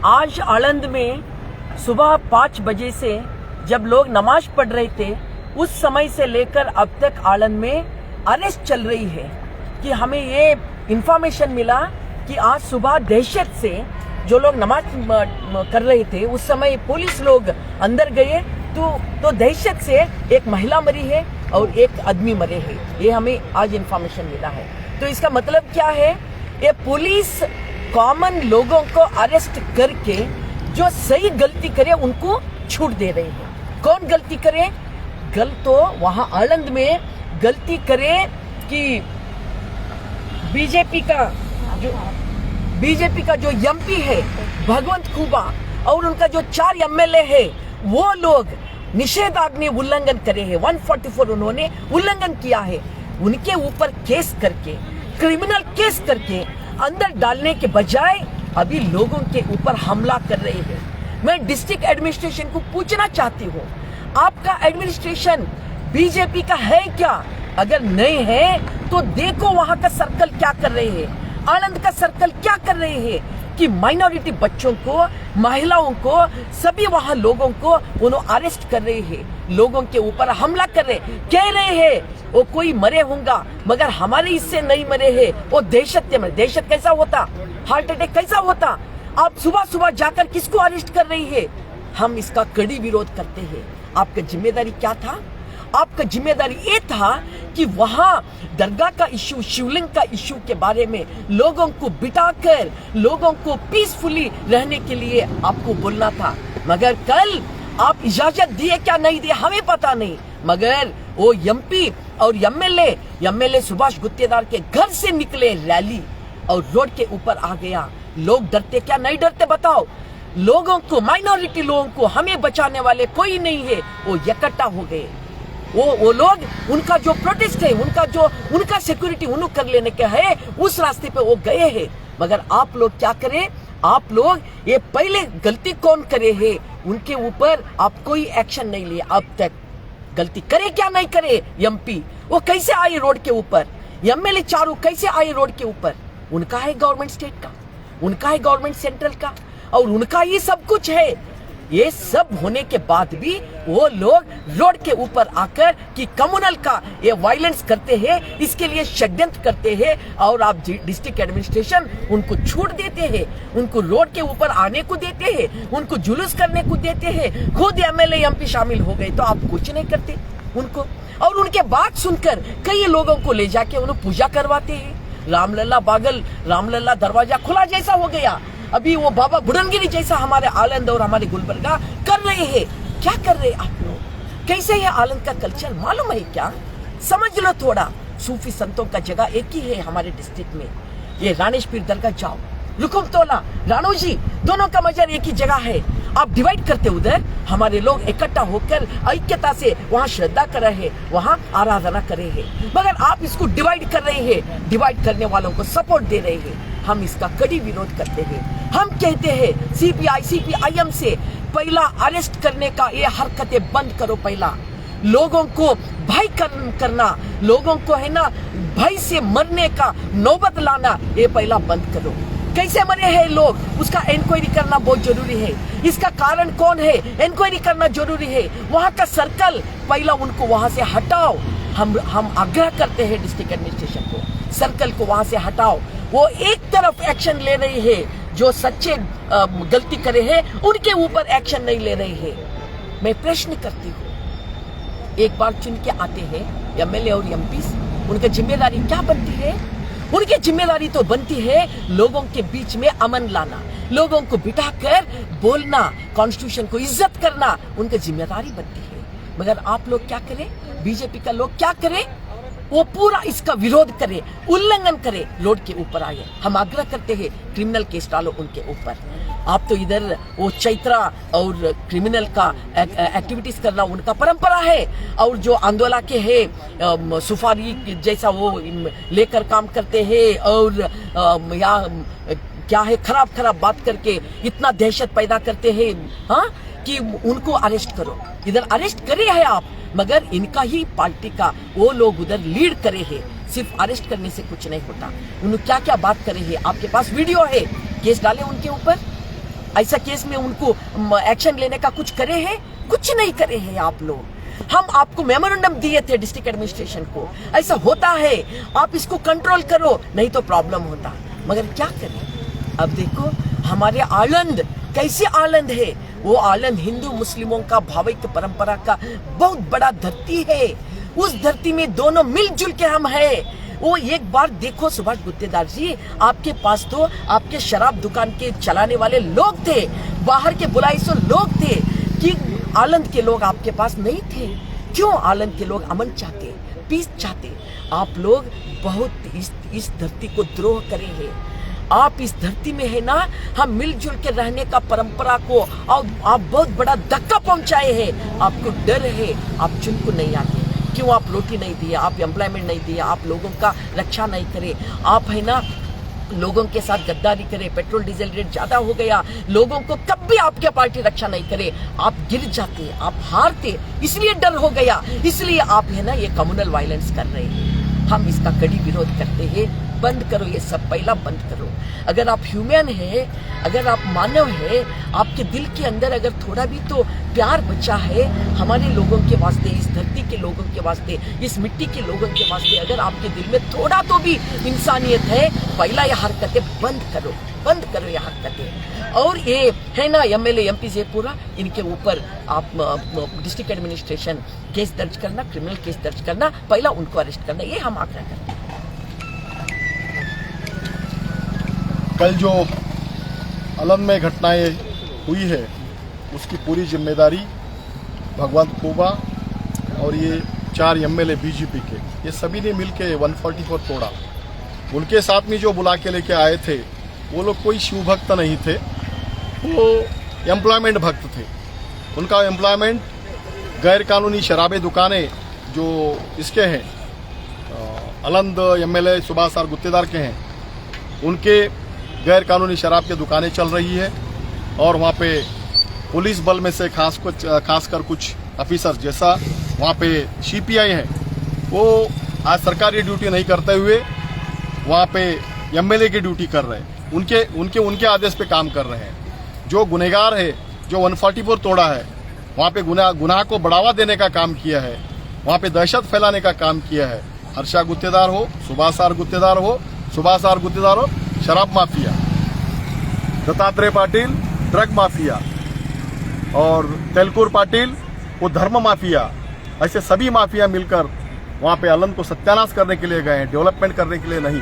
आज आनंद में सुबह 5 बजे से जब लोग नमाज पढ़ रहे थे, उस समय से लेकर अब तक आनंद में अरेस्ट चल रही है। कि हमें ये इंफॉर्मेशन मिला कि आज सुबह दहशत से जो लोग नमाज कर रहे थे, उस समय पुलिस लोग अंदर गए तो दहशत से एक महिला मरी है और एक आदमी मरे हैं। ये हमें आज इंफॉर्मेशन मिला है। तो इसका मतलब क्या है? ये पुलिस कॉमन लोगों को अरेस्ट करके जो सही गलती करे उनको छूट दे रही है। कौन गलती करे? तो वहां आनंद में गलती करे कि बीजेपी का जो एमपी है भगवंत खूबा और उनका जो 4 एमएलए है, वो लोग निषेधाज्ञा उल्लंघन करे हैं। 144 उन्होंने उल्लंघन किया है। उनके ऊपर केस करके, क्रिमिनल केस करके अंदर डालने के बजाय अभी लोगों के ऊपर हमला कर रहे हैं। मैं डिस्ट्रिक्ट एडमिनिस्ट्रेशन को पूछना चाहती हूँ, आपका एडमिनिस्ट्रेशन बीजेपी का है क्या? अगर नहीं है तो देखो वहां का सर्कल क्या कर रहे हैं, आनंद का सर्कल क्या कर रहे हैं कि माइनॉरिटी बच्चों को, महिलाओं को, सभी वहां लोगों को उन्होंने अरेस्ट कर रहे हैं, लोगों के ऊपर हमला कर रहे, कह रहे हैं वो कोई मरे होगा मगर हमारे इससे नहीं मरे हैं, वो दहशत के मरे। दहशत कैसा होता? हार्ट अटैक कैसा होता? आप सुबह सुबह जाकर किसको अरेस्ट कर रही है? हम इसका कड़ी विरोध करते हैं। आपका जिम्मेदारी क्या था? आपका जिम्मेदारी ये था कि वहां दरगाह का इश्यू, शिवलिंग का इश्यू के बारे में लोगों को बिठाकर लोगों को पीसफुली रहने के लिए आपको बोलना था। मगर कल आप इजाजत दिए क्या नहीं दिए हमें पता नहीं, मगर वो एमपी और एमएलए सुभाष गुत्तेदार के घर से निकले रैली और रोड के ऊपर आ गया। लोग डरते क्या नहीं डरते बताओ? लोगों को, माइनॉरिटी लोगों को, हमें बचाने वाले कोई नहीं है, वो इकट्ठा हो गए। वो लोग, उनका जो प्रोटेस्ट है, उनका सिक्योरिटी उन्होंने कर लेने का है, उस रास्ते पे वो गए हैं। मगर आप लोग क्या करें? आप लोग ये पहले गलती कौन करे है, उनके ऊपर आप कोई एक्शन नहीं लिए अब तक। गलती करे क्या नहीं करे? एमपी वो कैसे आए रोड के ऊपर? एमएलए चारों कैसे आए रोड के ऊपर? उनका है गवर्नमेंट स्टेट का, उनका है गवर्नमेंट सेंट्रल का, और उनका ये सब कुछ है। ये सब होने के बाद भी वो लोग रोड के ऊपर आकर कि कम्युनल का ये वायलेंस करते हैं, इसके लिए षड्यंत्र करते हैं, और आप डिस्ट्रिक्ट एडमिनिस्ट्रेशन उनको छूट देते हैं, उनको रोड के ऊपर आने को देते हैं, उनको जुलूस करने को देते हैं। खुद एमएलए एमपी शामिल हो गए तो आप कुछ नहीं करते उनको। और उनके बात सुनकर कई लोगों को ले जाके उन्हें पूजा करवाते हैं। रामलला बागल, रामलला दरवाजा खुला जैसा हो गया। अभी वो बाबा बुडनगिरी जैसा हमारे आनंद और हमारे गुलबर्गा कर रहे हैं। क्या कर रहे हैं आप लोग? कैसे ये आनंद का कल्चर मालूम है क्या? समझ लो थोड़ा। सूफी संतों का जगह एक ही है हमारे डिस्ट्रिक्ट में। ये रानेश पीर दरगाह जाओ, रुकुम तोला, रानो जी, दोनों का मजार एक ही जगह है। आप डिवाइड करते उधर, हमारे लोग इकट्ठा होकर ऐक्यता से वहाँ श्रद्धा कर रहे हैं, वहाँ आराधना कर रहे हैं। मगर आप इसको डिवाइड कर रहे हैं, डिवाइड करने वालों को सपोर्ट दे रहे हैं। हम इसका कड़ी विरोध करते हैं। हम कहते हैं सीपीआईएम से पहला अरेस्ट करने का ये हरकतें बंद करो। पहला लोगों को भय करना, लोगों को है ना भय से मरने का नौबत लाना, ये पहला बंद करो। कैसे मरे हैं लोग, उसका इंक्वायरी करना बहुत जरूरी है। इसका कारण कौन है, इंक्वायरी करना जरूरी है। वहाँ का सर्कल पहला उनको वहाँ से हटाओ। हम आग्रह करते हैं डिस्ट्रिक्ट एडमिनिस्ट्रेशन को, सर्कल को वहाँ से हटाओ। वो एक तरफ एक्शन ले रही है, जो सच्चे गलती करे हैं उनके ऊपर एक्शन नहीं ले रही है। मैं प्रश्न करती हूँ, एक बार चुन के आते हैं एमएलए और एमपी, उनकी जिम्मेदारी क्या बनती है? उनकी जिम्मेदारी तो बनती है लोगों के बीच में अमन लाना, लोगों को बिठाकर बोलना, कॉन्स्टिट्यूशन को इज्जत करना, उनकी जिम्मेदारी बनती है। मगर आप लोग क्या करें? बीजेपी का लोग क्या करें? वो पूरा इसका विरोध करे, उल्लंघन करे, रोड के ऊपर आए। हम आग्रह करते हैं क्रिमिनल केस डालो उनके ऊपर। आप तो इधर वो चैत्रा और क्रिमिनल का एक्टिविटीज करना उनका परंपरा है, और जो आंदोलन के है सुपारी जैसा वो लेकर काम करते हैं, और या क्या है खराब बात करके इतना दहशत पैदा करते हैं, हाँ, कि उनको अरेस्ट करो। इधर अरेस्ट करे है आप, मगर इनका ही पार्टी का वो लोग उधर लीड करे हैं। सिर्फ अरेस्ट करने से कुछ नहीं होता। उन्होंने क्या क्या बात करे हैं, आपके पास वीडियो है, केस डाले उनके ऊपर। ऐसा केस में उनको एक्शन लेने का कुछ करे हैं? कुछ नहीं करे हैं आप लोग। हम आपको मेमोरेंडम दिए थे डिस्ट्रिक्ट एडमिनिस्ट्रेशन को, ऐसा होता है आप इसको कंट्रोल करो, नहीं तो प्रॉब्लम होता। मगर क्या करें? अब देखो हमारे आलंद कैसे आलंद है, वो आलंद हिंदू मुस्लिमों का भावैक्य परंपरा का बहुत बड़ा धरती है। उस धरती में दोनों मिलजुल के हम हैं। वो एक बार देखो सुभाष गुत्तेदार जी, आपके पास तो आपके शराब दुकान के चलाने वाले लोग थे, बाहर के बुलाए सो लोग थे, कि आलंद के लोग आपके पास नहीं थे। क्यों? आलंद के लोग अमन चाहते, पीस चाहते। आप लोग बहुत इस धरती को द्रोह करे हैं। आप इस धरती में है ना, हम मिलजुल के रहने का परंपरा को और आप बहुत बड़ा धक्का पहुंचाए हैं। आपको डर है, आप चुन को नहीं आते। क्यों? आप रोटी नहीं दिए, आप एम्प्लॉयमेंट नहीं दिए, आप लोगों का रक्षा नहीं करे, आप है ना लोगों के साथ गद्दारी करे, पेट्रोल डीजल रेट ज्यादा हो गया, लोगों को कभी आपके पार्टी रक्षा नहीं करे, आप गिर जाते, आप हारते, इसलिए डर हो गया, इसलिए आप है ना ये कम्युनल वायलेंस कर रहे हैं। हम इसका कड़ी विरोध करते हैं। बंद करो ये सब, पहला बंद करो। अगर आप ह्यूमन है, अगर आप मानव है, आपके दिल के अंदर अगर थोड़ा भी तो प्यार बचा है हमारे लोगों के वास्ते, इस धरती के लोगों के वास्ते, इस मिट्टी के लोगों के वास्ते, अगर आपके दिल में थोड़ा तो भी इंसानियत है, पहला ये हरकतें बंद करो, बंद करो ये हरकतें। और ये है ना एमएलए एमपी से पूरा इनके ऊपर आप डिस्ट्रिक्ट एडमिनिस्ट्रेशन केस दर्ज करना, क्रिमिनल केस दर्ज करना, पहला उनको अरेस्ट करना, ये हम आग्रह करते हैं। कल जो आलंद में घटनाएं हुई है उसकी पूरी जिम्मेदारी भगवंत खूबा और ये 4 एमएलए बीजेपी के, ये सभी ने मिलकर 144 तोड़ा। उनके साथ में जो बुला के लेके आए थे वो लोग कोई शिव भक्त नहीं थे, वो एम्प्लॉयमेंट भक्त थे। उनका एम्प्लॉयमेंट गैर कानूनी शराबे दुकानें जो इसके हैं, आलंद एमएलए सुभाष आर गुत्तेदार के हैं, उनके गैर कानूनी शराब की दुकानें चल रही है। और वहाँ पे पुलिस बल में से खासकर कुछ ऑफिसर जैसा वहाँ पे सीपीआई हैं, वो आज सरकारी ड्यूटी नहीं करते हुए वहाँ पे एमएलए की ड्यूटी कर रहे हैं, उनके आदेश पे काम कर रहे हैं। जो गुनहगार है, जो 144 तोड़ा है, वहाँ पे गुनाह को बढ़ावा देने का काम किया है, वहाँ पे दहशत फैलाने का काम किया है। हर्षा गुत्तेदार हो, सुभाष आर गुत्तेदार हो, शराब mafia, Dattatreya Patil drug mafia और तेलकुर पाटिल वो धर्म माफिया, ऐसे सभी माफिया मिलकर वहाँ पे आलंद को सत्यानाश करने के लिए गए हैं, डेवलपमेंट करने के लिए नहीं।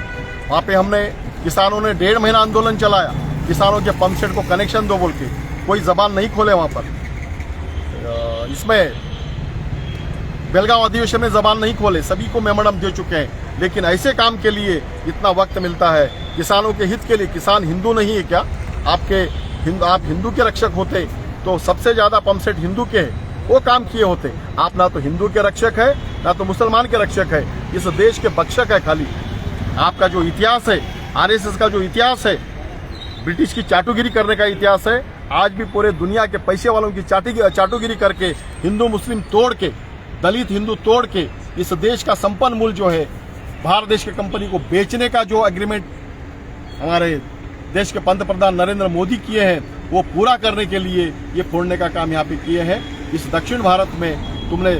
वहाँ पे हमने किसानों ने 1.5 महीना आंदोलन चलाया, किसानों के पंप सेट को कनेक्शन दो बोल के, कोई जबान नहीं खोले वहाँ पर। इसमें बेलगांव अधिवेशन में जबान नहीं खोले, सभी को मेमोरेंडम दे चुके हैं। लेकिन ऐसे काम के लिए इतना वक्त मिलता है, किसानों के हित के लिए। किसान हिंदू नहीं है क्या? आप हिंदू के रक्षक होते तो सबसे ज्यादा पंप सेट हिंदू के हैं, वो काम किए होते। आप ना तो हिंदू के रक्षक है, ना तो मुसलमान के रक्षक है, इस देश के भक्षक है खाली। आपका जो इतिहास है, आरएसएस का जो इतिहास है, ब्रिटिश की चाटुगिरी करने का इतिहास है, आज भी पूरे दुनिया के पैसे वालों की चाटुगिरी करके, हिंदू मुस्लिम तोड़ के, दलित हिंदू तोड़ के, इस देश का संपन्न मूल जो है भारत देश की कंपनी को बेचने का जो एग्रीमेंट हमारे देश के पंतप्रधान नरेंद्र मोदी किए हैं, वो पूरा करने के लिए ये फोड़ने का काम यहाँ पे किए हैं। इस दक्षिण भारत में तुमने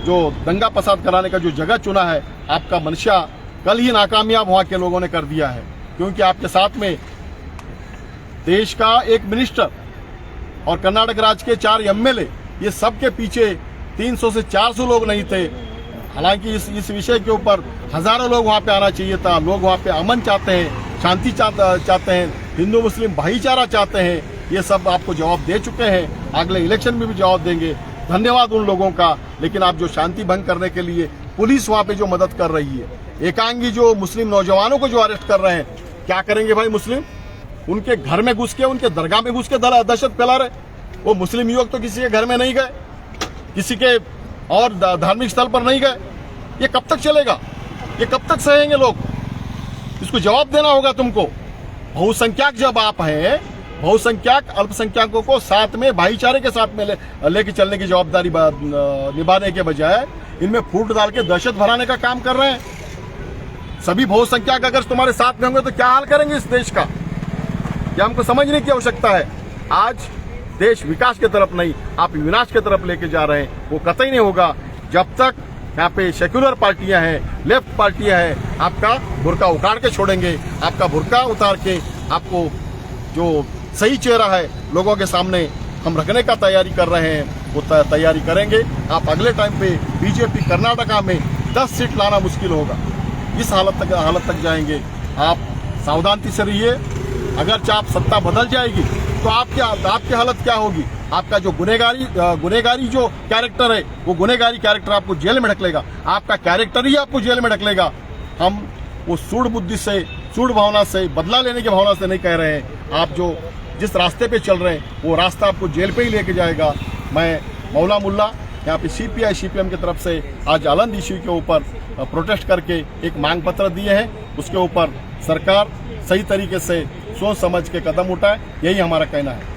जो दंगा फसाद कराने का जो जगह चुना है, आपका मंशा कल ही नाकामयाब वहां के लोगों ने कर दिया है। क्योंकि आपके साथ में देश का एक मिनिस्टर और कर्नाटक राज्य के 4 एमएलए, ये सब के पीछे 300 से 400 लोग नहीं थे। हालांकि इस विषय के ऊपर हजारों लोग वहां पे आना चाहिए था। लोग वहां पे अमन चाहते हैं, शांति चाहते हैं, हिंदू मुस्लिम भाईचारा चाहते हैं। ये सब आपको जवाब दे चुके हैं, अगले इलेक्शन में भी जवाब देंगे। धन्यवाद उन लोगों का। लेकिन आप जो शांति भंग करने के लिए पुलिस वहां पे जो मदद कर रही है, एकांगी जो मुस्लिम नौजवानों को जो अरेस्ट कर रहे हैं, क्या करेंगे भाई मुस्लिम? उनके घर में घुस के, उनके दरगाह में घुस के दहशत फैला रहे। वो मुस्लिम युवक तो किसी के घर में नहीं गए, किसी के और धार्मिक स्थल पर नहीं गए। ये कब तक चलेगा? ये कब तक सहेंगे लोग? इसको जवाब देना होगा तुमको। बहुसंख्यक जब आप हैं, बहुसंख्यक अल्पसंख्यकों को साथ में भाईचारे के साथ में लेके चलने की जवाबदारी निभाने के बजाय इनमें फूट डाल के दहशत भराने का काम कर रहे हैं। सभी बहुसंख्यक अगर तुम्हारे साथ में होंगे तो क्या हाल करेंगे इस देश का? ये हमको समझने की आवश्यकता है। आज देश विकास की तरफ नहीं, आप विनाश की तरफ लेके जा रहे हैं। वो कतई नहीं होगा जब तक यहाँ पे सेक्युलर पार्टियां हैं, लेफ्ट पार्टियां हैं, आपका बुर्का उखाड़ के छोड़ेंगे। आपका बुर्का उतार के आपको जो सही चेहरा है लोगों के सामने हम रखने का तैयारी कर रहे हैं, वो तैयारी करेंगे। आप अगले टाइम पे बीजेपी कर्नाटका में 10 सीट लाना मुश्किल होगा, इस हालत तक जाएंगे। आप सावधानी से रहिए। अगर चाप सत्ता बदल जाएगी तो आपकी हालत क्या होगी? आपका जो गुनेगारी जो कैरेक्टर है, वो गुनेगारी कैरेक्टर आपको जेल में ढकलेगा। आपका कैरेक्टर ही आपको जेल में ढकलेगा। हम वो सूढ़ बुद्धि से, सूढ़ भावना से, बदला लेने की भावना से नहीं कह रहे हैं। आप जो जिस रास्ते पे चल रहे हैं वो रास्ता आपको जेल पे ही लेके जाएगा। मैं मौला मुल्ला यहाँ पे CPI CPM की तरफ से आज अलंद इश्यू के ऊपर प्रोटेस्ट करके एक मांग पत्र दिए हैं। उसके ऊपर सरकार सही तरीके से सोच समझ के कदम उठाए, यही हमारा कहना है।